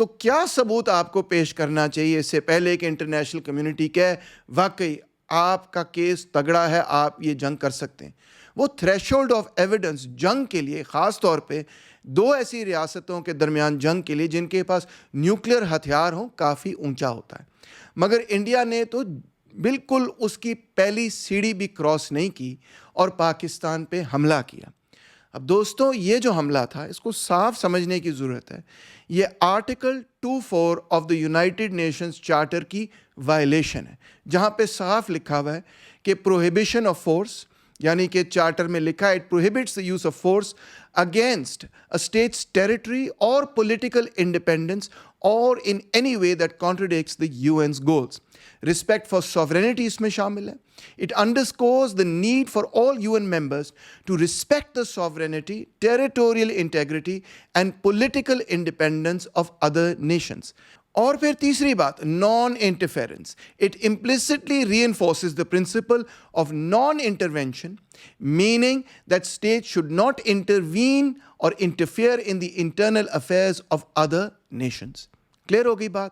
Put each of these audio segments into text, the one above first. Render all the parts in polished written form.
تو کیا ثبوت آپ کو پیش کرنا چاہیے اس سے پہلے کہ انٹرنیشنل کمیونٹی کہے واقعی آپ کا کیس تگڑا ہے, آپ یہ جنگ کر سکتے ہیں؟ وہ تھریشولڈ آف ایویڈنس جنگ کے لیے, خاص طور پہ دو ایسی ریاستوں کے درمیان جنگ کے لیے جن کے پاس نیوکلیر ہتھیار ہوں, کافی اونچا ہوتا ہے. مگر انڈیا نے تو بالکل اس کی پہلی سیڑھی بھی کراس نہیں کی اور پاکستان پہ حملہ کیا. اب دوستوں, یہ جو حملہ تھا اس کو صاف سمجھنے کی ضرورت ہے. یہ article 24 of the United nations charter کی وائلیشن ہے, جہاں پہ صاف لکھا ہوا ہے کہ پروہیبیشن آف فورس, یعنی کہ چارٹر میں لکھا ہے it prohibits the use of force against a state's territory or political independence or in any way that contradicts the UN's goals. Respect for sovereignty اس میں شامل ہے. It underscores the need for all UN members to respect the sovereignty, territorial integrity and political independence of other nations. اور پھر تیسری بات, non interference. It implicitly reinforces the principle of non-intervention, meaning that states should not intervene or interfere in the internal affairs of other nations. Clear ہوگی بات؟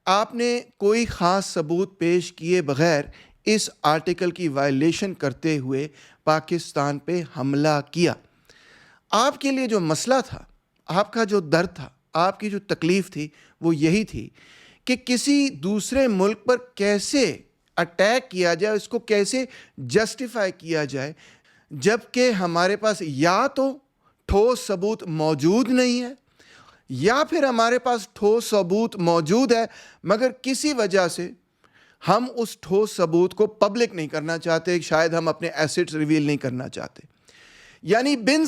آپ نے کوئی خاص ثبوت پیش کیے بغیر اس آرٹیکل کی وائلیشن کرتے ہوئے پاکستان پہ حملہ کیا. آپ کے لیے جو مسئلہ تھا, آپ کا جو درد تھا, آپ کی جو تکلیف تھی, وہ یہی تھی کہ کسی دوسرے ملک پر کیسے اٹیک کیا جائے, اس کو کیسے جسٹیفائی کیا جائے, جب کہ ہمارے پاس یا تو ٹھوس ثبوت موجود نہیں ہے, یا پھر ہمارے پاس ٹھوس ثبوت موجود ہے مگر کسی وجہ سے ہم اس ٹھوس ثبوت کو پبلک نہیں کرنا چاہتے, شاید ہم اپنے ایسٹس ریویل نہیں کرنا چاہتے. یعنی بن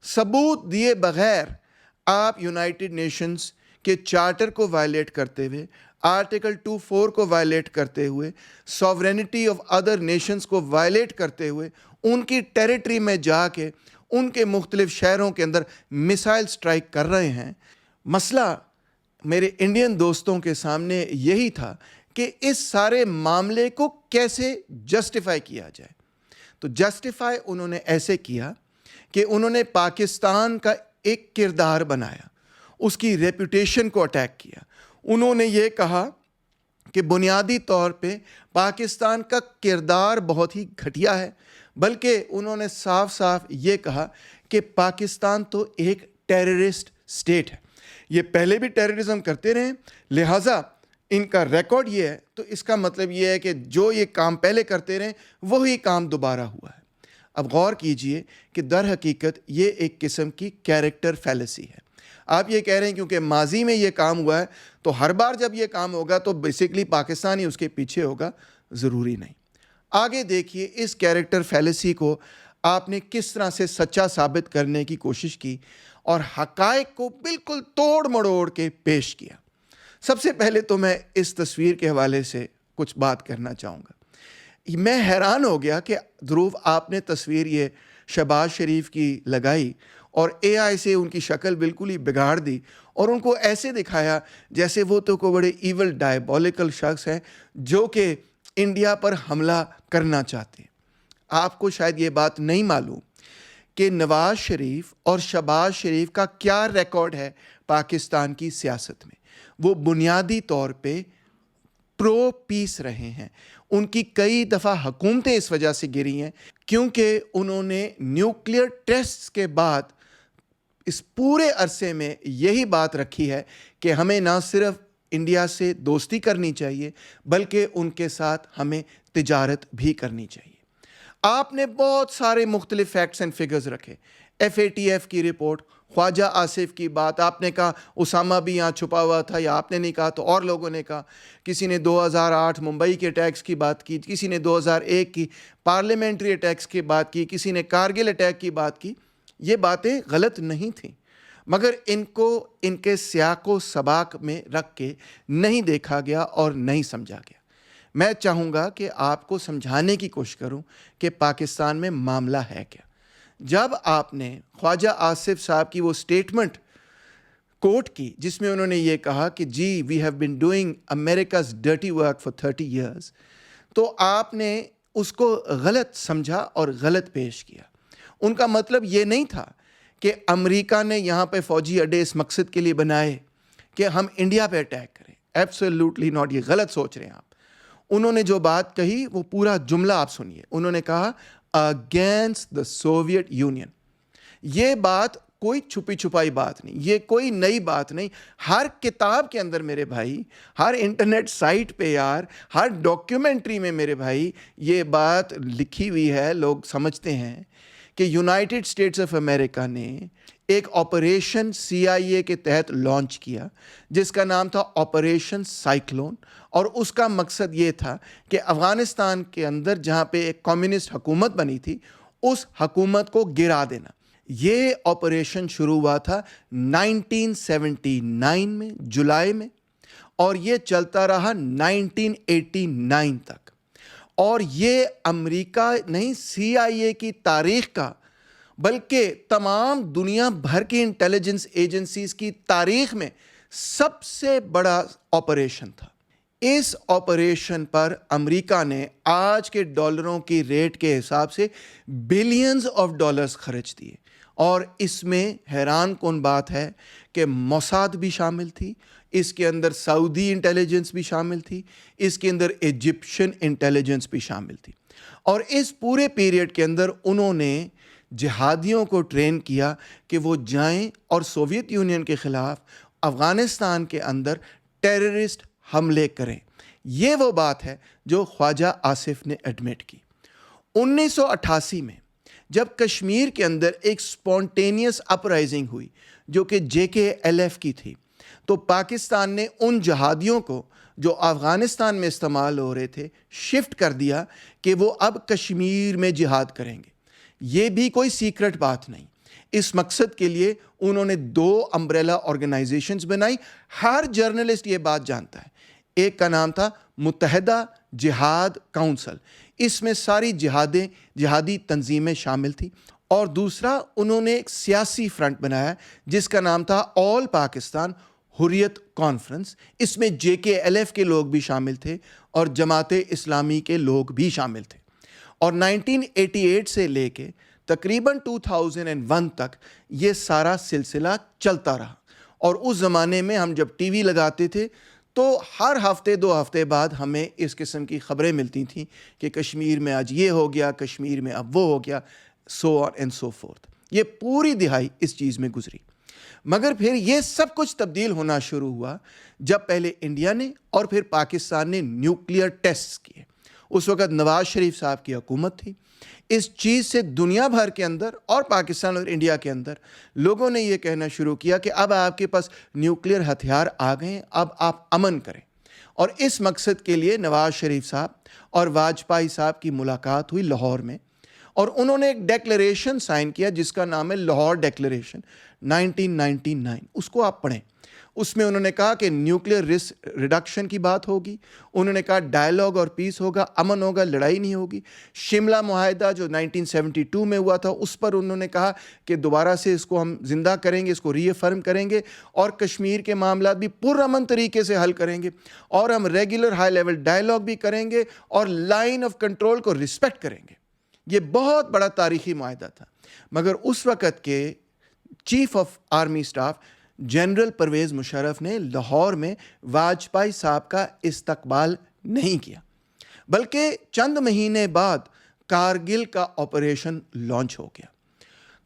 ثبوت دیے بغیر آپ یونائٹڈ نیشنز کے چارٹر کو وائلیٹ کرتے ہوئے, آرٹیکل 24 کو وائلیٹ کرتے ہوئے, ساورینٹی آف ادر نیشنز کو وائلیٹ کرتے ہوئے, ان کی ٹیریٹری میں جا کے ان کے مختلف شہروں کے اندر میسائل سٹرائک کر رہے ہیں. مسئلہ میرے انڈین دوستوں کے سامنے یہی تھا کہ اس سارے معاملے کو کیسے جسٹیفائی کیا جائے. تو جسٹیفائی انہوں نے ایسے کیا کہ انہوں نے پاکستان کا ایک کردار بنایا, اس کی ریپوٹیشن کو اٹیک کیا. انہوں نے یہ کہا کہ بنیادی طور پہ پاکستان کا کردار بہت ہی گھٹیا ہے, بلکہ انہوں نے صاف صاف یہ کہا کہ پاکستان تو ایک ٹیررسٹ سٹیٹ ہے, یہ پہلے بھی ٹیررزم کرتے رہے, لہٰذا ان کا ریکارڈ یہ ہے, تو اس کا مطلب یہ ہے کہ جو یہ کام پہلے کرتے رہے وہی کام دوبارہ ہوا ہے. اب غور کیجئے کہ در حقیقت یہ ایک قسم کی کیریکٹر فیلیسی ہے. آپ یہ کہہ رہے ہیں کیونکہ ماضی میں یہ کام ہوا ہے تو ہر بار جب یہ کام ہوگا تو بیسیکلی پاکستان ہی اس کے پیچھے ہوگا, ضروری نہیں. آگے دیکھیے اس کیریکٹر فیلیسی کو آپ نے کس طرح سے سچا ثابت کرنے کی کوشش کی اور حقائق کو بالکل توڑ مڑوڑ کے پیش کیا. سب سے پہلے تو میں اس تصویر کے حوالے سے کچھ بات کرنا چاہوں گا. میں حیران ہو گیا کہ دھروو آپ نے تصویر یہ شہباز شریف کی لگائی اور اے آئی سے ان کی شکل بالکل ہی بگاڑ دی اور ان کو ایسے دکھایا جیسے وہ تو کوئی بڑے ایول ڈائبولیکل شخص ہیں جو کہ انڈیا پر حملہ کرنا چاہتے ہیں. آپ کو شاید یہ بات نہیں معلوم کہ نواز شریف اور شہباز شریف کا کیا ریکارڈ ہے پاکستان کی سیاست میں. وہ بنیادی طور پہ پرو پیس رہے ہیں. ان کی کئی دفعہ حکومتیں اس وجہ سے گری ہیں کیونکہ انہوں نے نیوکلیئر ٹیسٹس کے بعد اس پورے عرصے میں یہی بات رکھی ہے کہ ہمیں نہ صرف انڈیا سے دوستی کرنی چاہیے بلکہ ان کے ساتھ ہمیں تجارت بھی کرنی چاہیے. آپ نے بہت سارے مختلف فیکٹس اینڈ فگرز رکھے, FATF کی رپورٹ, خواجہ آصف کی بات, آپ نے کہا اسامہ بھی یہاں چھپا ہوا تھا, یا آپ نے نہیں کہا تو اور لوگوں نے کہا, کسی نے 2008 ممبئی کے اٹیکس کی بات کی, کسی نے 2001 کی پارلیمنٹری اٹیکس کی بات کی, کسی نے کارگل اٹیک کی بات کی. یہ باتیں غلط نہیں تھیں مگر ان کو ان کے سیاق و سباق میں رکھ کے نہیں دیکھا گیا اور نہیں سمجھا گیا. میں چاہوں گا کہ آپ کو سمجھانے کی کوشش کروں کہ پاکستان میں معاملہ ہے کیا. جب آپ نے خواجہ آصف صاحب کی وہ سٹیٹمنٹ کوٹ کی جس میں انہوں نے یہ کہا کہ جی we have been doing America's dirty work for 30 years, تو آپ نے اس کو غلط سمجھا اور غلط پیش کیا. ان کا مطلب یہ نہیں تھا کہ امریکہ نے یہاں پہ فوجی اڈے اس مقصد کے لیے بنائے کہ ہم انڈیا پہ اٹیک کریں. Absolutely not. یہ غلط سوچ رہے ہیں آپ. انہوں نے جو بات کہی وہ پورا جملہ آپ سنیے. انہوں نے کہا اگینسٹ دا سوویٹ یونین. یہ بات کوئی چھپی چھپائی بات نہیں, یہ کوئی نئی بات نہیں. ہر کتاب کے اندر میرے بھائی, ہر انٹرنیٹ سائٹ پہ یار, ہر ڈاکیومنٹری میں میرے بھائی یہ بات لکھی ہوئی ہے. لوگ سمجھتے ہیں کہ یونائٹڈ اسٹیٹس آف امریکہ نے ایک آپریشن CIA کے تحت لانچ کیا جس کا نام تھا آپریشن سائیکلون, اور اس کا مقصد یہ تھا کہ افغانستان کے اندر جہاں پہ ایک کمیونسٹ حکومت بنی تھی اس حکومت کو گرا دینا. یہ آپریشن شروع ہوا تھا 1979 میں جولائی میں, اور یہ چلتا رہا 1989 تک. اور یہ امریکہ نہیں, CIA کی تاریخ کا بلکہ تمام دنیا بھر کی انٹیلیجنس ایجنسیز کی تاریخ میں سب سے بڑا آپریشن تھا. اس آپریشن پر امریکہ نے آج کے ڈالروں کی ریٹ کے حساب سے بلینز آف ڈالرز خرچ دیے. اور اس میں حیران کن بات ہے کہ موساد بھی شامل تھی, اس کے اندر سعودی انٹیلیجنس بھی شامل تھی, اس کے اندر ایجپشن انٹیلیجنس بھی شامل تھی. اور اس پورے پیریڈ کے اندر انہوں نے جہادیوں کو ٹرین کیا کہ وہ جائیں اور سوویت یونین کے خلاف افغانستان کے اندر ٹیررسٹ حملے کریں. یہ وہ بات ہے جو خواجہ آصف نے ایڈمٹ کی. 1988 میں جب کشمیر کے اندر ایک سپونٹینیس اپرائزنگ ہوئی جو کہ JKLF کی تھی, تو پاکستان نے ان جہادیوں کو جو افغانستان میں استعمال ہو رہے تھے شفٹ کر دیا کہ وہ اب کشمیر میں جہاد کریں گے. یہ بھی کوئی سیکرٹ بات نہیں. اس مقصد کے لیے انہوں نے 2 امبریلا آرگنائزیشنز بنائی. ہر جرنلسٹ یہ بات جانتا ہے. ایک کا نام تھا متحدہ جہاد کونسل, اس میں ساری جہادی تنظیمیں شامل تھیں. اور دوسرا انہوں نے ایک سیاسی فرنٹ بنایا جس کا نام تھا آل پاکستان حریت کانفرنس. اس میں JKLF کے لوگ بھی شامل تھے اور جماعت اسلامی کے لوگ بھی شامل تھے. اور 1988 سے لے کے تقریباً 2001 تک یہ سارا سلسلہ چلتا رہا. اور اس زمانے میں ہم جب ٹی وی لگاتے تھے تو ہر ہفتے 2 ہفتے بعد ہمیں اس قسم کی خبریں ملتی تھیں کہ کشمیر میں آج یہ ہو گیا, کشمیر میں اب وہ ہو گیا, سو آن اینڈ سو فورتھ. یہ پوری دہائی اس چیز میں گزری. مگر پھر یہ سب کچھ تبدیل ہونا شروع ہوا جب پہلے انڈیا نے اور پھر پاکستان نے نیوکلیئر ٹیسٹ کیے. اس وقت نواز شریف صاحب کی حکومت تھی. اس چیز سے دنیا بھر کے اندر اور پاکستان اور انڈیا کے اندر لوگوں نے یہ کہنا شروع کیا کہ اب آپ کے پاس نیوکلیئر ہتھیار آ گئے ہیں, اب آپ امن کریں. اور اس مقصد کے لیے نواز شریف صاحب اور واجپئی صاحب کی ملاقات ہوئی لاہور میں, اور انہوں نے ایک ڈیکلریشن سائن کیا جس کا نام ہے لاہور ڈیکلریشن 1999. اس کو آپ پڑھیں. اس میں انہوں نے کہا کہ نیوکلیئر رسک ریڈکشن کی بات ہوگی. انہوں نے کہا ڈائیلاگ اور پیس ہوگا, امن ہوگا, لڑائی نہیں ہوگی. شملہ معاہدہ جو 1972 میں ہوا تھا اس پر انہوں نے کہا کہ دوبارہ سے اس کو ہم زندہ کریں گے, اس کو ری افرم کریں گے, اور کشمیر کے معاملات بھی پرامن طریقے سے حل کریں گے, اور ہم ریگولر ہائی لیول ڈائیلاگ بھی کریں گے, اور لائن آف کنٹرول کو رسپیکٹ کریں گے. یہ بہت بڑا تاریخی معاہدہ تھا. مگر اس وقت کے chief of army staff general Pervez Musharraf نے لاہور میں واجپئی صاحب کا استقبال نہیں کیا, بلکہ چند مہینے بعد کارگل کا آپریشن لانچ ہو گیا.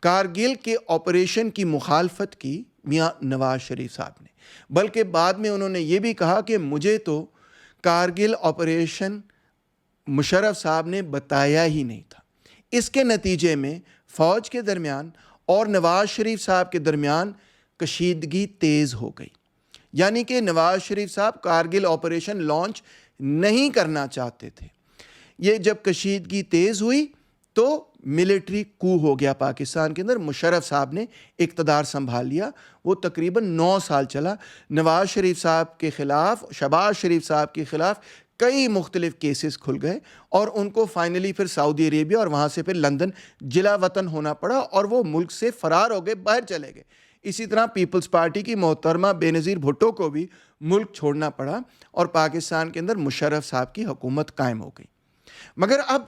کارگل کے آپریشن کی مخالفت کی میاں نواز شریف صاحب نے, بلکہ بعد میں انہوں نے یہ بھی کہا کہ مجھے تو کارگل آپریشن مشرف صاحب نے بتایا ہی نہیں تھا. اس کے نتیجے میں فوج کے درمیان اور نواز شریف صاحب کے درمیان کشیدگی تیز ہو گئی. یعنی کہ نواز شریف صاحب کارگل آپریشن لانچ نہیں کرنا چاہتے تھے. یہ جب کشیدگی تیز ہوئی تو ملٹری کو ہو گیا پاکستان کے اندر. مشرف صاحب نے اقتدار سنبھال لیا. وہ تقریباً 9 سال چلا. نواز شریف صاحب کے خلاف, شہباز شریف صاحب کے خلاف کئی مختلف کیسز کھل گئے, اور ان کو فائنلی پھر سعودی عربیہ اور وہاں سے پھر لندن جلا وطن ہونا پڑا, اور وہ ملک سے فرار ہو گئے, باہر چلے گئے. اسی طرح پیپلز پارٹی کی محترمہ بے نظیر بھٹو کو بھی ملک چھوڑنا پڑا, اور پاکستان کے اندر مشرف صاحب کی حکومت قائم ہو گئی. مگر اب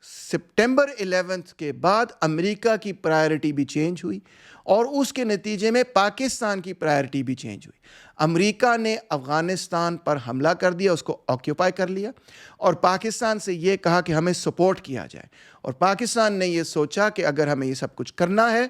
سپٹمبر 11 کے بعد امریکہ کی پرائرٹی بھی چینج ہوئی اور اس کے نتیجے میں پاکستان کی پرائرٹی بھی چینج ہوئی. امریکہ نے افغانستان پر حملہ کر دیا، اس کو آکیوپائی کر لیا، اور پاکستان سے یہ کہا کہ ہمیں سپورٹ کیا جائے. اور پاکستان نے یہ سوچا کہ اگر ہمیں یہ سب کچھ کرنا ہے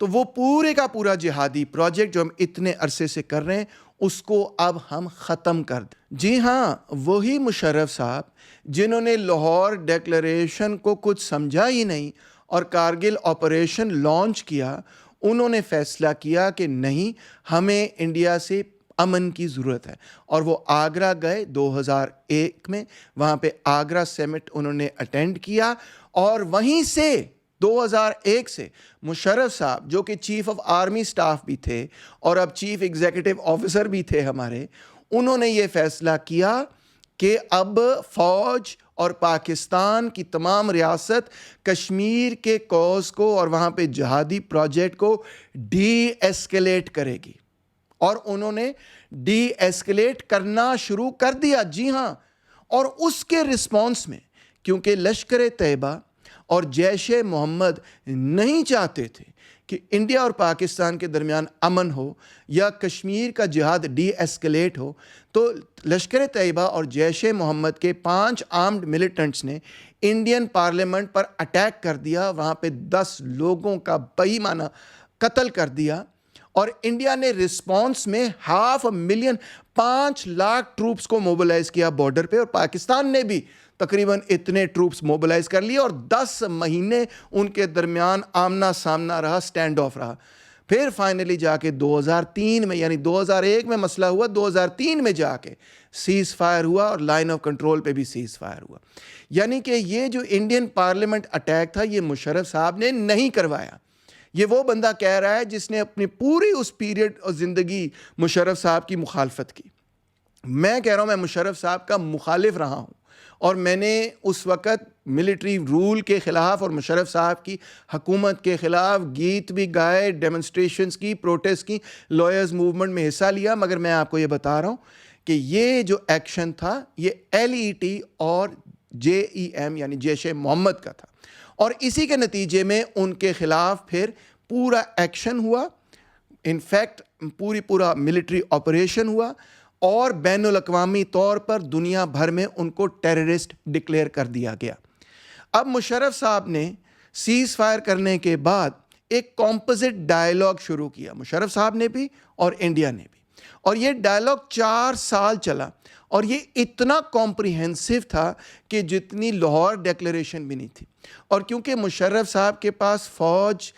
تو وہ پورے کا پورا جہادی پروجیکٹ جو ہم اتنے عرصے سے کر رہے ہیں اس کو اب ہم ختم کر دیں. جی ہاں، وہی مشرف صاحب جنہوں نے لاہور ڈیکلریشن کو کچھ سمجھا ہی نہیں اور کارگل آپریشن لانچ کیا، انہوں نے فیصلہ کیا کہ نہیں، ہمیں انڈیا سے امن کی ضرورت ہے. اور وہ آگرہ گئے 2001 میں، وہاں پہ آگرہ سمٹ انہوں نے اٹینڈ کیا، اور وہیں سے 2001 سے مشرف صاحب جو کہ چیف آف آرمی سٹاف بھی تھے اور اب چیف ایگزیکٹو آفیسر بھی تھے ہمارے، انہوں نے یہ فیصلہ کیا کہ اب فوج اور پاکستان کی تمام ریاست کشمیر کے کوز کو اور وہاں پہ جہادی پروجیکٹ کو ڈی ایسکیلیٹ کرے گی. اور انہوں نے ڈی ایسکیلیٹ کرنا شروع کر دیا. جی ہاں، اور اس کے رسپانس میں کیونکہ لشکر طیبہ اور جیش محمد نہیں چاہتے تھے کہ انڈیا اور پاکستان کے درمیان امن ہو یا کشمیر کا جہاد ڈی ایسکیلیٹ ہو، تو لشکر طیبہ اور جیش محمد کے 5 آرمڈ ملیٹنٹس نے انڈین پارلیمنٹ پر اٹیک کر دیا، وہاں پہ 10 لوگوں کا بے ایمانہ قتل کر دیا. اور انڈیا نے رسپانس میں 500,000 5 لاکھ ٹروپس کو موبلائز کیا بارڈر پہ، اور پاکستان نے بھی تقریباً اتنے ٹروپس موبلائز کر لیے، اور 10 مہینے ان کے درمیان آمنا سامنا رہا، سٹینڈ آف رہا. پھر فائنلی جا کے 2003 میں، یعنی 2001 میں مسئلہ ہوا، 2003 میں جا کے سیز فائر ہوا اور لائن آف کنٹرول پہ بھی سیز فائر ہوا. یعنی کہ یہ جو انڈین پارلیمنٹ اٹیک تھا یہ مشرف صاحب نے نہیں کروایا. یہ وہ بندہ کہہ رہا ہے جس نے اپنی پوری اس پیریڈ اور زندگی مشرف صاحب کی مخالفت کی. میں کہہ رہا ہوں میں مشرف صاحب کا مخالف رہا ہوں، اور میں نے اس وقت ملٹری رول کے خلاف اور مشرف صاحب کی حکومت کے خلاف گیت بھی گائے، ڈیمنسٹریشنز کی، پروٹیسٹ کی، لائرز موومنٹ میں حصہ لیا. مگر میں آپ کو یہ بتا رہا ہوں کہ یہ جو ایکشن تھا یہ LET اور JEM یعنی جیش محمد کا تھا، اور اسی کے نتیجے میں ان کے خلاف پھر پورا ایکشن ہوا. انفیکٹ پورا ملٹری آپریشن ہوا، اور بین الاقوامی طور پر دنیا بھر میں ان کو ٹیررسٹ ڈکلیئر کر دیا گیا. اب مشرف صاحب نے سیز فائر کرنے کے بعد ایک کمپوزٹ ڈائلاگ شروع کیا، مشرف صاحب نے بھی اور انڈیا نے بھی، اور یہ ڈائلاگ 4 سال چلا، اور یہ اتنا کمپریہنسو تھا کہ جتنی لاہور ڈیکلیریشن بھی نہیں تھی. اور کیونکہ مشرف صاحب کے پاس فوج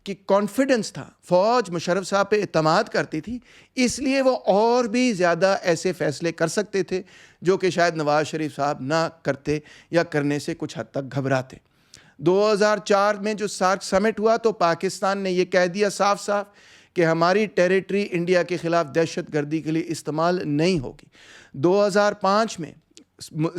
کی کانفیڈنس تھا، فوج مشرف صاحب پہ اعتماد کرتی تھی، اس لیے وہ اور بھی زیادہ ایسے فیصلے کر سکتے تھے جو کہ شاید نواز شریف صاحب نہ کرتے یا کرنے سے کچھ حد تک گھبراتے. 2004 میں جو سارک سمٹ ہوا تو پاکستان نے یہ کہہ دیا صاف صاف کہ ہماری ٹیریٹری انڈیا کے خلاف دہشت گردی کے لیے استعمال نہیں ہوگی. 2005 میں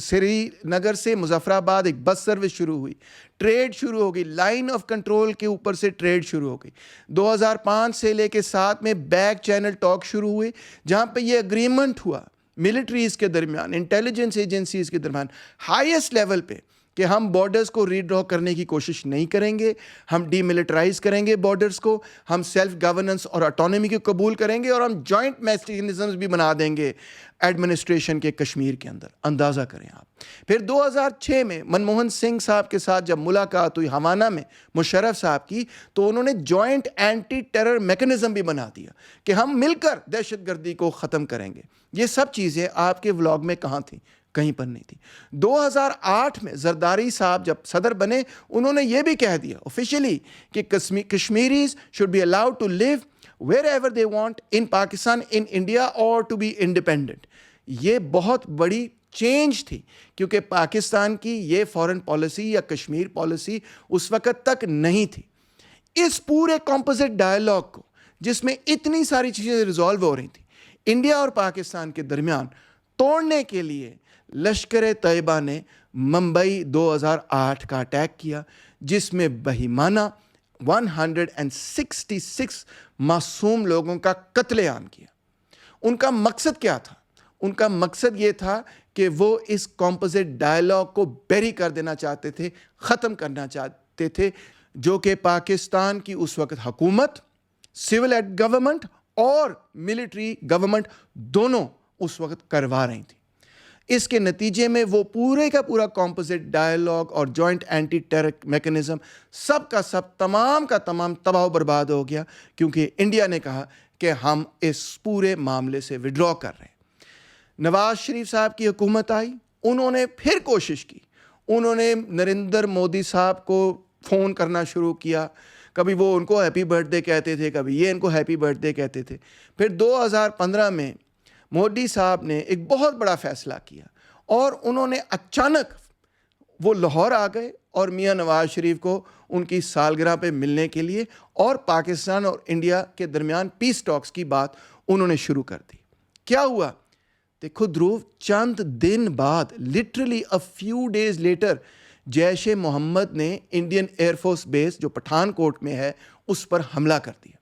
سری نگر سے مظفر آباد ایک بس سروس شروع ہوئی، ٹریڈ شروع ہو گئی، لائن آف کنٹرول کے اوپر سے ٹریڈ شروع ہو گئی. 2005 سے لے کے 7 میں بیک چینل ٹاک شروع ہوئے، جہاں پہ یہ اگریمنٹ ہوا ملٹریز کے درمیان، انٹیلیجنس ایجنسیز کے درمیان ہائیسٹ لیول پہ کہ ہم بارڈرز کو ریڈرا کرنے کی کوشش نہیں کریں گے، ہم ڈی ملٹرائز کریں گے بارڈرز کو، ہم سیلف گورننس اور آٹونومی کو قبول کریں گے، اور ہم جوائنٹ میکنزمز بھی بنا دیں گے ایڈمنسٹریشن کے کشمیر کے اندر. اندازہ کریں آپ. پھر 2006 میں منموہن سنگھ صاحب کے ساتھ جب ملاقات ہوئی ہوانہ میں مشرف صاحب کی، تو انہوں نے جوائنٹ اینٹی ٹیرر میکنزم بھی بنا دیا کہ ہم مل کر دہشت گردی کو ختم کریں گے. یہ سب چیزیں آپ کے ولاگ میں کہاں تھیں؟ کہیں پر نہیں تھی. 2008 میں زرداری صاحب جب صدر بنے، انہوں نے یہ بھی کہہ دیا آفیشلی کہ Kashmiris should be allowed to live wherever they want in Pakistan, in India or to be independent. یہ بہت بڑی چینج تھی، کیونکہ پاکستان کی یہ فورن پالیسی یا کشمیر پالیسی اس وقت تک نہیں تھی. اس پورے کمپوزٹ ڈائلاگ کو جس میں اتنی ساری چیزیں ریزالو ہو رہی تھیں انڈیا اور پاکستان کے درمیان، توڑنے کے لیے لشکر طیبہ نے ممبئی 2008 کا اٹیک کیا، جس میں بہیمانہ 166 معصوم لوگوں کا قتل عام کیا. ان کا مقصد کیا تھا؟ ان کا مقصد یہ تھا کہ وہ اس کمپوزٹ ڈائلاگ کو بیری کر دینا چاہتے تھے، ختم کرنا چاہتے تھے، جو کہ پاکستان کی اس وقت حکومت، سول گورنمنٹ اور ملٹری گورنمنٹ دونوں اس وقت کروا رہی تھیں۔ اس کے نتیجے میں وہ پورے کا پورا کمپوزٹ ڈائلاگ اور جوائنٹ اینٹی ٹیرر میکنزم سب کا سب تمام کا تمام تباہ و برباد ہو گیا، کیونکہ انڈیا نے کہا کہ ہم اس پورے معاملے سے وڈرا کر رہے ہیں۔ نواز شریف صاحب کی حکومت آئی، انہوں نے پھر کوشش کی، انہوں نے نریندر مودی صاحب کو فون کرنا شروع کیا، کبھی وہ ان کو ہیپی برتھ ڈے کہتے تھے، کبھی یہ ان کو ہیپی برتھ ڈے کہتے تھے۔ پھر 2015 میں مودی صاحب نے ایک بہت بڑا فیصلہ کیا اور انہوں نے اچانک وہ لاہور آ گئے اور میاں نواز شریف کو ان کی سالگرہ پہ ملنے کے لیے اور پاکستان اور انڈیا کے درمیان پیس ٹاکس کی بات انہوں نے شروع کر دی۔ کیا ہوا؟ دیکھو دھرو، چند دن بعد، literally a few days later، Jaish Muhammad نے انڈین ایئر فورس بیس جو پٹھان کوٹ میں ہے اس پر حملہ کر دیا۔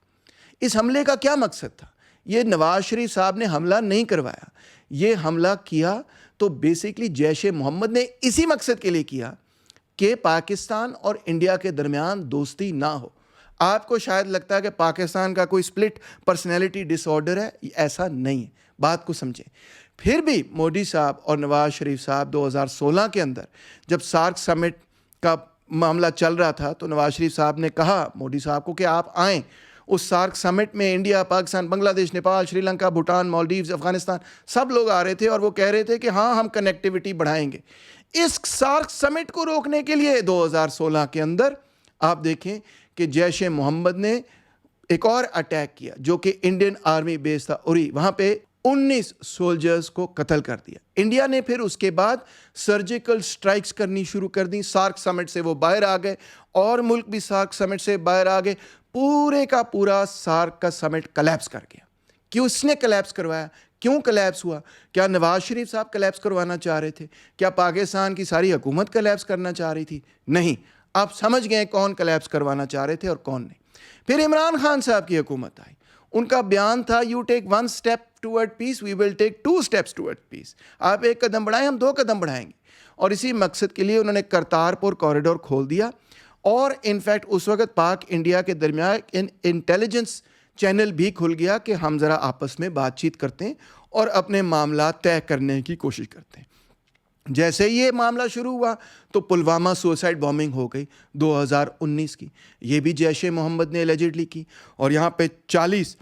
اس حملے کا کیا مقصد تھا؟ یہ نواز شریف صاحب نے حملہ نہیں کروایا، یہ حملہ کیا تو بیسیکلی جیش محمد نے اسی مقصد کے لیے کیا کہ پاکستان اور انڈیا کے درمیان دوستی نہ ہو۔ آپ کو شاید لگتا ہے کہ پاکستان کا کوئی سپلٹ پرسنالٹی ڈس آرڈر ہے، ایسا نہیں ہے، بات کو سمجھیں۔ پھر بھی مودی صاحب اور نواز شریف صاحب 2016 کے اندر جب سارک سمٹ کا معاملہ چل رہا تھا تو نواز شریف صاحب نے کہا مودی صاحب کو کہ آپ آئیں اس سارک سمٹ میں۔ انڈیا، پاکستان، بنگلہ دیش، نیپال، شری لنکا، بھوٹان، مالدیوز، افغانستان سب لوگ آ رہے تھے اور وہ کہہ رہے تھے کہ ہاں ہم کنیکٹیوٹی بڑھائیں گے۔ اس سارک سمٹ کو روکنے کے لیے 2016 کے اندر آپ دیکھیں کہ جیش محمد نے ایک اور اٹیک کیا جو کہ انڈین آرمی بیس تھا اری، وہاں پہ 19 سولجرز کو قتل کر دیا۔ انڈیا نے پھر اس کے بعد سرجیکل سٹرائکس کرنی شروع کر دی، سارک سمٹ سے وہ باہر آ گئے اور ملک بھی سارک سمٹ سے باہر آ گئے۔ پورے کا پورا سارک کا سمٹ کلیپس کر گیا۔ کیوں اس نے کلیپس کروایا؟ کیوں کلیپس ہوا؟ کیا نواز شریف صاحب کلیپس کروانا چاہ رہے تھے؟ کیا پاکستان کی ساری حکومت کلیپس کرنا چاہ رہی تھی؟ نہیں، آپ سمجھ گئے کون کلیپس کروانا چاہ رہے تھے اور کون نہیں۔ پھر عمران خان صاحب کی حکومت آئی، ان کا بیان تھا you take one step toward peace, we will take two steps toward peace. آپ ایک قدم بڑھائیں، ہم 2 قدم بڑھائیں گے۔ اور اسی مقصد کے لیے انہوں نے کرتارپور کوریڈور کھول دیا اور انفیکٹ اس وقت پاک انڈیا کے درمیان انٹیلیجنس چینل بھی کھل گیا کہ ہم ذرا آپس میں بات چیت کرتے ہیں اور اپنے معاملات طے کرنے کی کوشش کرتے ہیں۔ جیسے ہی یہ معاملہ شروع ہوا تو پلوامہ سوسائڈ بامبنگ ہو گئی 2019 کی، یہ بھی جیش محمد نے ایلیجڈلی کی، اور یہاں پہ 40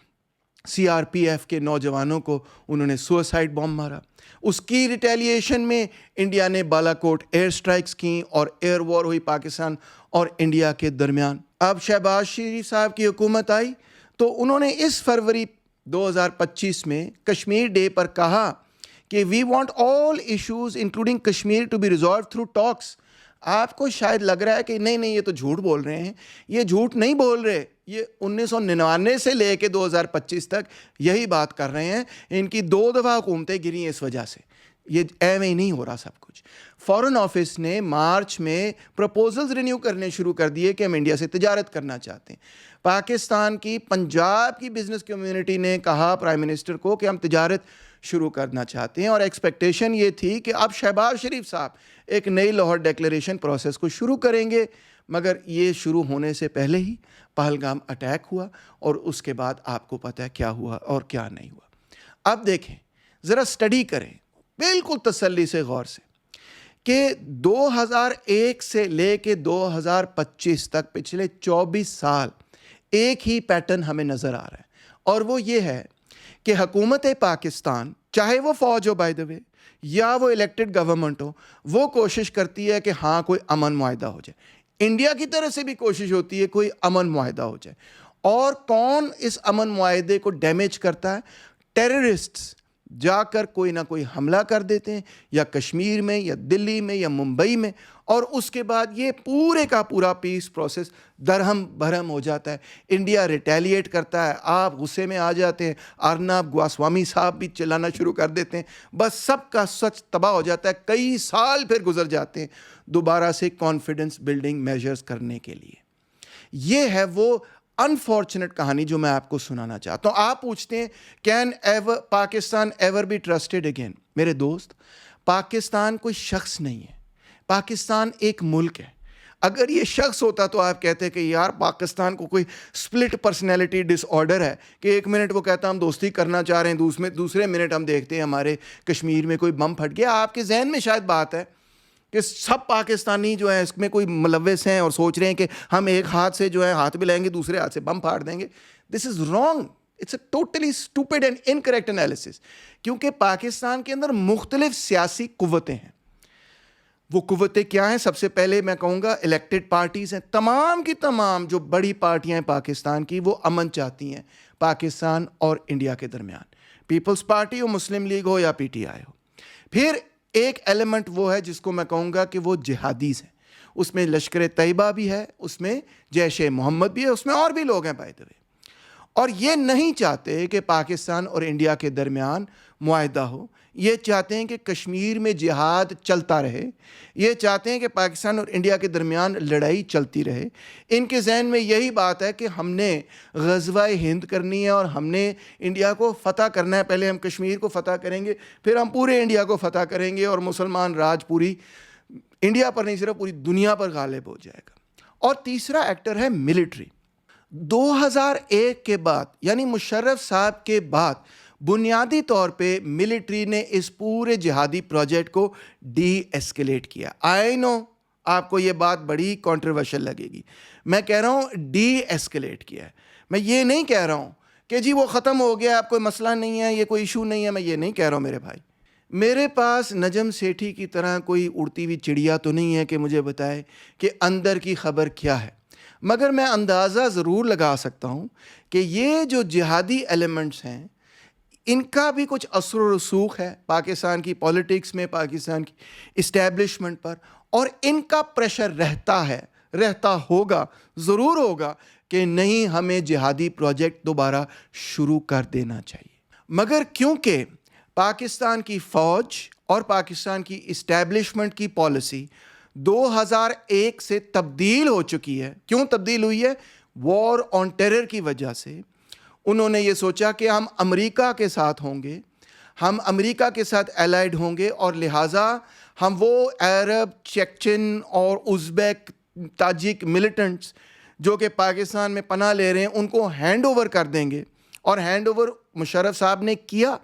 سی آر پی ایف کے نوجوانوں کو انہوں نے سوسائڈ بام مارا۔ اس کی ریٹیلیشن میں انڈیا نے بالا کوٹ ایئر سٹرائکس کیں اور ایئر وار ہوئی پاکستان اور انڈیا کے درمیان۔ اب شہباز شریف صاحب کی حکومت آئی تو انہوں نے اس فروری 2025 میں کشمیر ڈے پر کہا کہ we want all issues including Kashmir to be resolve through talks. آپ کو شاید لگ رہا ہے کہ نہیں یہ تو جھوٹ بول رہے ہیں، یہ جھوٹ نہیں بول رہے، یہ 1999 سے لے کے 2025 تک یہی بات کر رہے ہیں۔ ان کی 2 دفعہ حکومتیں گری ہیں اس وجہ سے، یہ ایویں ہی نہیں ہو رہا سب کچھ۔ فارن آفس نے مارچ میں پروپوزلز رینیو کرنے شروع کر دیے کہ ہم انڈیا سے تجارت کرنا چاہتے ہیں۔ پاکستان کی پنجاب کی بزنس کمیونٹی نے کہا پرائم منسٹر کو کہ ہم تجارت شروع کرنا چاہتے ہیں، اور ایکسپیکٹیشن یہ تھی کہ اب شہباز شریف صاحب ایک نئی لاہور ڈیکلیریشن پروسیس کو شروع کریں گے، مگر یہ شروع ہونے سے پہلے ہی پہلگام اٹیک ہوا اور اس کے بعد آپ کو پتہ ہے کیا ہوا اور کیا نہیں ہوا۔ اب دیکھیں، ذرا سٹڈی کریں بالکل تسلی سے، غور سے، کہ 2001 سے لے کے 2025 تک پچھلے 24 سال ایک ہی پیٹرن ہمیں نظر آ رہا ہے، اور وہ یہ ہے کہ حکومت پاکستان، چاہے وہ فوج ہو بائی دا وے یا وہ الیکٹڈ گورنمنٹ ہو، وہ کوشش کرتی ہے کہ ہاں کوئی امن معاہدہ ہو جائے۔ انڈیا کی طرف سے بھی کوشش ہوتی ہے کوئی امن معاہدہ ہو جائے، اور کون اس امن معاہدے کو ڈیمیج کرتا ہے؟ ٹیررسٹس جا کر کوئی نہ کوئی حملہ کر دیتے ہیں، یا کشمیر میں یا دلی میں یا ممبئی میں، اور اس کے بعد یہ پورے کا پورا پیس پروسیس درہم برہم ہو جاتا ہے۔ انڈیا ریٹیلیٹ کرتا ہے، آپ غصے میں آ جاتے ہیں، ارنب گواسوامی صاحب بھی چلانا شروع کر دیتے ہیں، بس سب کا سچ تباہ ہو جاتا ہے۔ کئی سال پھر گزر جاتے ہیں دوبارہ سے کانفیڈنس بلڈنگ میجرز کرنے کے لیے۔ یہ ہے وہ انفارچونیٹ کہانی جو میں آپ کو سنانا چاہتا ہوں. آپ پوچھتے ہیں can ever Pakistan ever be trusted again? میرے دوست، پاکستان کوئی شخص نہیں ہے، پاکستان ایک ملک ہے. اگر یہ شخص ہوتا تو آپ کہتے کہ یار پاکستان کو کوئی سپلٹ پرسنالٹی ڈس آرڈر ہے کہ ایک منٹ وہ کہتا ہم دوستی کرنا چاہ رہے ہیں، دوسرے منٹ ہم دیکھتے ہیں ہمارے کشمیر میں کوئی بم پھٹ گیا. آپ کے ذہن میں شاید بات ہے کہ سب پاکستانی جو ہیں اس میں کوئی ملوث ہیں اور سوچ رہے ہیں کہ ہم ایک ہاتھ سے جو ہے ہاتھ ملائیں گے، دوسرے ہاتھ سے بم پھاڑ دیں گے. This is wrong. It's a totally stupid and incorrect analysis. کیونکہ پاکستان کے اندر مختلف سیاسی قوتیں ہیں. وہ قوتیں کیا ہیں؟ سب سے پہلے میں کہوں گا الیکٹڈ پارٹیز ہیں. تمام کی تمام جو بڑی پارٹیاں ہیں پاکستان کی، وہ امن چاہتی ہیں پاکستان اور انڈیا کے درمیان. پیپلز پارٹی ہو، مسلم لیگ ہو یا پی ٹی آئی ہو. پھر ایک ایلیمنٹ وہ ہے جس کو میں کہوں گا کہ وہ جہادیز ہیں. اس میں لشکر طیبہ بھی ہے، اس میں جیش محمد بھی ہے، اس میں اور بھی لوگ ہیں بائی دا وے. اور یہ نہیں چاہتے کہ پاکستان اور انڈیا کے درمیان معاہدہ ہو. یہ چاہتے ہیں کہ کشمیر میں جہاد چلتا رہے. یہ چاہتے ہیں کہ پاکستان اور انڈیا کے درمیان لڑائی چلتی رہے. ان کے ذہن میں یہی بات ہے کہ ہم نے غزوہ ہند کرنی ہے اور ہم نے انڈیا کو فتح کرنا ہے. پہلے ہم کشمیر کو فتح کریں گے، پھر ہم پورے انڈیا کو فتح کریں گے اور مسلمان راج پوری انڈیا پر نہیں صرف پوری دنیا پر غالب ہو جائے گا. اور تیسرا ایکٹر ہے ملٹری. 2001 کے بعد یعنی مشرف صاحب کے بعد بنیادی طور پہ ملٹری نے اس پورے جہادی پروجیکٹ کو ڈی ایسکیلیٹ کیا. آئی نو آپ کو یہ بات بڑی کنٹروورشل لگے گی. میں کہہ رہا ہوں ڈی ایسکیلیٹ کیا ہے. میں یہ نہیں کہہ رہا ہوں کہ جی وہ ختم ہو گیا، اب کوئی مسئلہ نہیں ہے، یہ کوئی ایشو نہیں ہے. میں یہ نہیں کہہ رہا ہوں میرے بھائی. میرے پاس نجم سیٹھی کی طرح کوئی اڑتی ہوئی چڑیا تو نہیں ہے کہ مجھے بتائے کہ اندر کی خبر کیا ہے. مگر میں اندازہ ضرور لگا سکتا ہوں کہ یہ جو جہادی ایلیمنٹس ہیں ان کا بھی کچھ اثر و رسوخ ہے پاکستان کی پولیٹکس میں، پاکستان کی اسٹیبلشمنٹ پر. اور ان کا پریشر رہتا ہوگا، ضرور ہوگا کہ نہیں ہمیں جہادی پروجیکٹ دوبارہ شروع کر دینا چاہیے. مگر کیونکہ پاکستان کی فوج اور پاکستان کی اسٹیبلشمنٹ کی پالیسی 2001 سے تبدیل ہو چکی ہے. کیوں تبدیل ہوئی ہے؟ وار آن ٹیرر کی وجہ سے. انہوں نے یہ سوچا کہ ہم امریکہ کے ساتھ ہوں گے، ہم امریکہ کے ساتھ الائیڈ ہوں گے، اور لہٰذا ہم وہ عرب، چیچن اور ازبیک، تاجک ملیٹنٹس جو کہ پاکستان میں پناہ لے رہے ہیں ان کو ہینڈ اوور کر دیں گے. اور ہینڈ اوور مشرف صاحب نے کیا.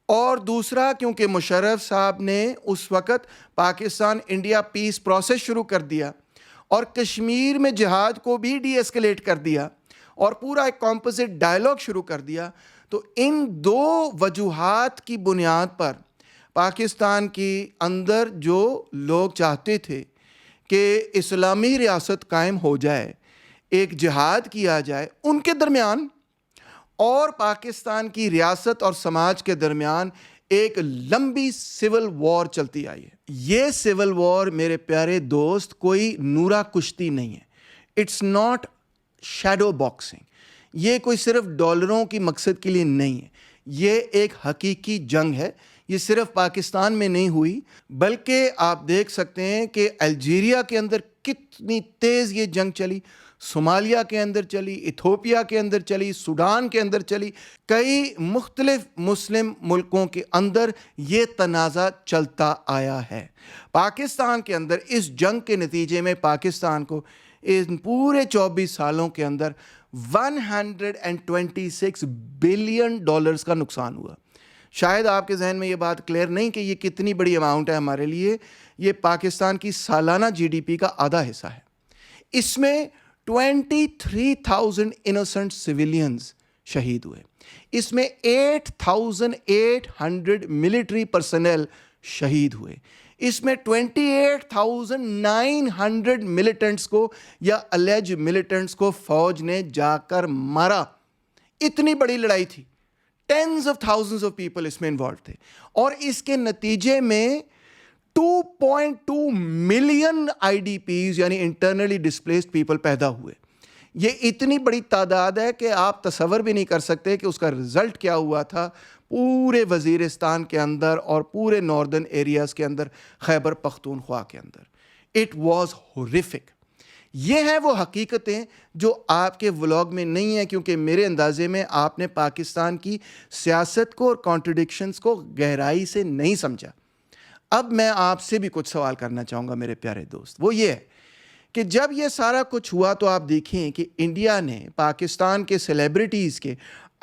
اور دوسرا کیونکہ مشرف صاحب نے اس وقت پاکستان انڈیا پیس پروسیس شروع کر دیا اور کشمیر میں جہاد کو بھی ڈی ایسکیلیٹ کر دیا اور پورا ایک کمپوزٹ ڈائلاگ شروع کر دیا. تو ان دو وجوہات کی بنیاد پر پاکستان کے اندر جو لوگ چاہتے تھے کہ اسلامی ریاست قائم ہو جائے، ایک جہاد کیا جائے ان کے درمیان اور پاکستان کی ریاست اور سماج کے درمیان ایک لمبی سول وار چلتی آئی ہے. یہ سول وار میرے پیارے دوست کوئی نورا کشتی نہیں ہے. It's not shadow boxing. یہ کوئی صرف ڈالروں کی مقصد کے لیے نہیں ہے. یہ ایک حقیقی جنگ ہے. یہ صرف پاکستان میں نہیں ہوئی بلکہ آپ دیکھ سکتے ہیں کہ الجیریا کے اندر کتنی تیز یہ جنگ چلی، صومالیہ کے اندر چلی، ایتھوپیا کے اندر چلی، سوڈان کے اندر چلی. کئی مختلف مسلم ملکوں کے اندر یہ تنازع چلتا آیا ہے. پاکستان کے اندر اس جنگ کے نتیجے میں پاکستان کو ان پورے 24 سالوں کے اندر $126 بلین کا نقصان ہوا. شاید آپ کے ذہن میں یہ بات کلیئر نہیں کہ یہ کتنی بڑی اماؤنٹ ہے ہمارے لیے. یہ پاکستان کی سالانہ جی ڈی پی کا آدھا حصہ ہے. اس میں 23,000 انوسنٹ سویلینز شہید ہوئے. اس میں 8,800 ملٹری پرسنل شہید ہوئے. اس میں 28,900 ملیٹنٹس کو یا الیج ملیٹنٹس کو فوج نے جا کر مارا. اتنی بڑی لڑائی تھی. Tens of thousands of people اس میں انوالو تھے اور اس کے نتیجے میں 2.2 ملین آئی ڈی پیز یعنی انٹرنلی ڈسپلیسڈ پیپل پیدا ہوئے. یہ اتنی بڑی تعداد ہے کہ آپ تصور بھی نہیں کر سکتے کہ اس کا رزلٹ کیا ہوا تھا پورے وزیرستان کے اندر اور پورے ناردرن ایریاز کے اندر، خیبر پختونخوا کے اندر. It was ہورریفک. یہ ہیں وہ حقیقتیں جو آپ کے ولاگ میں نہیں ہیں، کیونکہ میرے اندازے میں آپ نے پاکستان کی سیاست کو اور کانٹرڈکشنز کو گہرائی سے نہیں سمجھا۔ اب میں آپ سے بھی کچھ سوال کرنا چاہوں گا میرے پیارے دوست، وہ یہ ہے کہ جب یہ سارا کچھ ہوا تو آپ دیکھیں کہ انڈیا نے پاکستان کے سیلیبریٹیز کے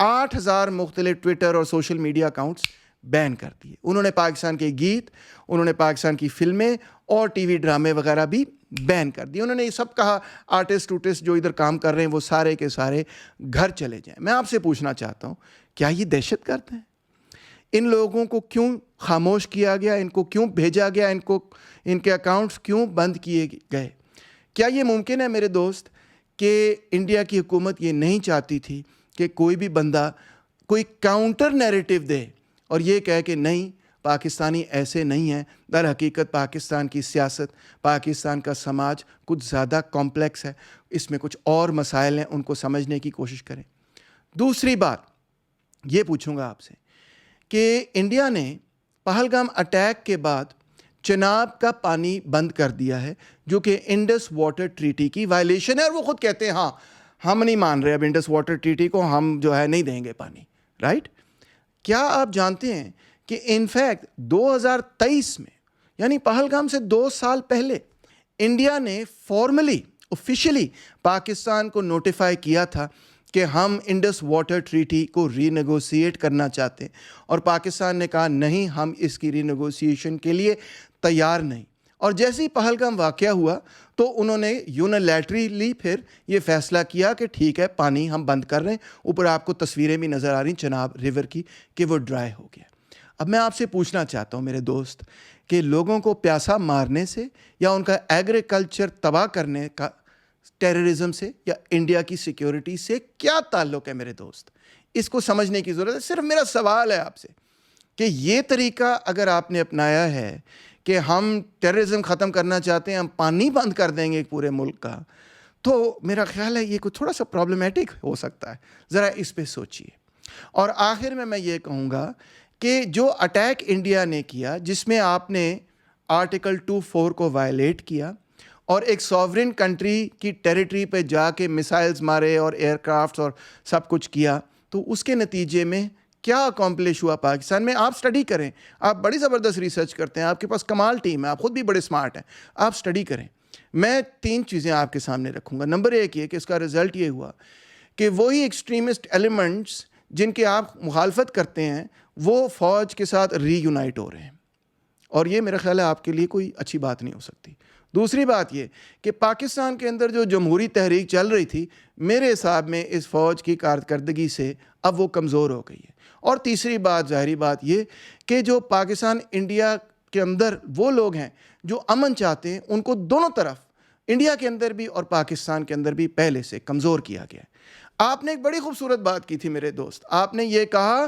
8,000 مختلف ٹویٹر اور سوشل میڈیا اکاؤنٹس بین کر دیے۔ انہوں نے پاکستان کے گیت، انہوں نے پاکستان کی فلمیں اور ٹی وی ڈرامے وغیرہ بھی بین کر دیے۔ انہوں نے یہ سب کہا آرٹسٹ جو ادھر کام کر رہے ہیں وہ سارے کے سارے گھر چلے جائیں۔ میں آپ سے پوچھنا چاہتا ہوں، کیا یہ دہشت گرد ہیں؟ ان لوگوں کو کیوں خاموش کیا گیا؟ ان کو کیوں بھیجا گیا؟ ان کے اکاؤنٹس کیوں بند کیے گئے؟ کیا یہ ممکن ہے میرے دوست کہ انڈیا کی حکومت یہ نہیں چاہتی تھی کہ کوئی بھی بندہ کوئی کاؤنٹر نیریٹو دے اور یہ کہے کہ نہیں پاکستانی ایسے نہیں ہیں؟ در حقیقت پاکستان کی سیاست، پاکستان کا سماج کچھ زیادہ کمپلیکس ہے، اس میں کچھ اور مسائل ہیں، ان کو سمجھنے کی کوشش کریں۔ دوسری بات یہ پوچھوں گا آپ سے کہ انڈیا نے پہلگام اٹیک کے بعد چناب کا پانی بند کر دیا ہے، جو کہ انڈس واٹر ٹریٹی کی وائلیشن ہے، اور وہ خود کہتے ہیں ہاں ہم نہیں مان رہے اب انڈس واٹر ٹریٹی کو، ہم جو ہے نہیں دیں گے پانی، رائٹ؟ کیا آپ جانتے ہیں کہ انفیکٹ 2023 میں یعنی پہلگام سے 2 سال پہلے انڈیا نے فارملی آفیشلی پاکستان کو نوٹیفائی کیا تھا کہ ہم انڈس واٹر ٹریٹی کو ری نیگوشیٹ کرنا چاہتے ہیں، اور پاکستان نے کہا نہیں ہم اس کی ری نیگوشیشن کے لیے تیار نہیں۔ اور جیسے ہی پہلگام واقعہ ہوا تو انہوں نے یونیلیٹریلی پھر یہ فیصلہ کیا کہ ٹھیک ہے پانی ہم بند کر رہے ہیں۔ اوپر آپ کو تصویریں بھی نظر آ رہی چناب ریور کی کہ وہ ڈرائی ہو گیا۔ اب میں آپ سے پوچھنا چاہتا ہوں میرے دوست کہ لوگوں کو پیاسا مارنے سے یا ان کا ایگریکلچر تباہ کرنے کا ٹیررزم سے یا انڈیا کی سیکیورٹی سے کیا تعلق ہے میرے دوست؟ اس کو سمجھنے کی ضرورت ہے۔ صرف میرا سوال ہے آپ سے کہ یہ طریقہ اگر آپ نے اپنایا ہے کہ ہم ٹیررزم ختم کرنا چاہتے ہیں، ہم پانی بند کر دیں گے پورے ملک کا، تو میرا خیال ہے یہ کوئی تھوڑا سا پرابلمیٹک ہو سکتا ہے۔ ذرا اس پہ سوچئے۔ اور آخر میں یہ کہوں گا کہ جو اٹیک انڈیا نے کیا، جس میں آپ نے آرٹیکل 24 کو وائلیٹ کیا اور ایک سوورن کنٹری کی ٹیریٹری پہ جا کے میسائلز مارے اور ایئر کرافٹس اور سب کچھ کیا، تو اس کے نتیجے میں کیا اکمپلش ہوا پاکستان میں؟ آپ سٹڈی کریں، آپ بڑی زبردست ریسرچ کرتے ہیں، آپ کے پاس کمال ٹیم ہے، آپ خود بھی بڑے سمارٹ ہیں، آپ سٹڈی کریں۔ میں 3 چیزیں آپ کے سامنے رکھوں گا۔ نمبر 1 یہ کہ اس کا رزلٹ یہ ہوا کہ وہی ایکسٹریمسٹ ایلیمنٹس جن کے آپ مخالفت کرتے ہیں وہ فوج کے ساتھ ری یونائٹ ہو رہے ہیں، اور یہ میرا خیال ہے آپ کے لیے کوئی اچھی بات نہیں ہو سکتی۔ دوسری بات یہ کہ پاکستان کے اندر جو جمہوری تحریک چل رہی تھی، میرے حساب میں اس فوج کی کارکردگی سے اب وہ کمزور ہو گئی ہے۔ اور تیسری بات، ظاہری بات یہ کہ جو پاکستان انڈیا کے اندر وہ لوگ ہیں جو امن چاہتے ہیں، ان کو دونوں طرف انڈیا کے اندر بھی اور پاکستان کے اندر بھی پہلے سے کمزور کیا گیا ہے۔ آپ نے ایک بڑی خوبصورت بات کی تھی میرے دوست، آپ نے یہ کہا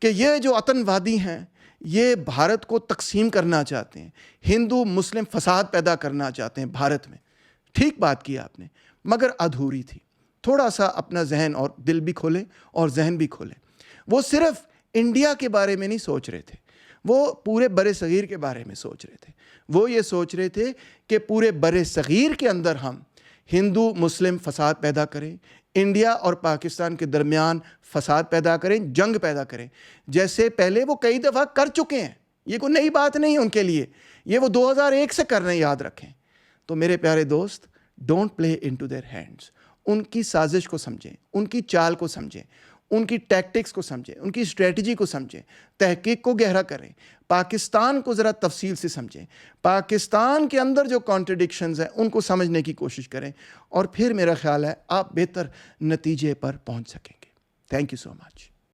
کہ یہ جو آتن وادی ہیں یہ بھارت کو تقسیم کرنا چاہتے ہیں، ہندو مسلم فساد پیدا کرنا چاہتے ہیں بھارت میں۔ ٹھیک بات کی آپ نے، مگر ادھوری تھی۔ تھوڑا سا اپنا ذہن اور دل بھی کھولیں اور ذہن بھی کھولیں۔ وہ صرف انڈیا کے بارے میں نہیں سوچ رہے تھے، وہ پورے بر صغیر کے بارے میں سوچ رہے تھے۔ وہ یہ سوچ رہے تھے کہ پورے بر صغیر کے اندر ہم ہندو مسلم فساد پیدا کریں، انڈیا اور پاکستان کے درمیان فساد پیدا کریں، جنگ پیدا کریں، جیسے پہلے وہ کئی دفعہ کر چکے ہیں۔ یہ کوئی نئی بات نہیں ان کے لیے، یہ وہ 2001 سے کر رہے ہیں، یاد رکھیں۔ تو میرے پیارے دوست، don't play into their hands. ان کی سازش کو سمجھیں، ان کی چال کو سمجھیں، ان کی ٹیکٹکس کو سمجھیں، ان کی اسٹریٹجی کو سمجھیں، تحقیق کو گہرا کریں، پاکستان کو ذرا تفصیل سے سمجھیں، پاکستان کے اندر جو کانٹرڈکشنز ہیں ان کو سمجھنے کی کوشش کریں، اور پھر میرا خیال ہے آپ بہتر نتیجے پر پہنچ سکیں گے۔ Thank you so much.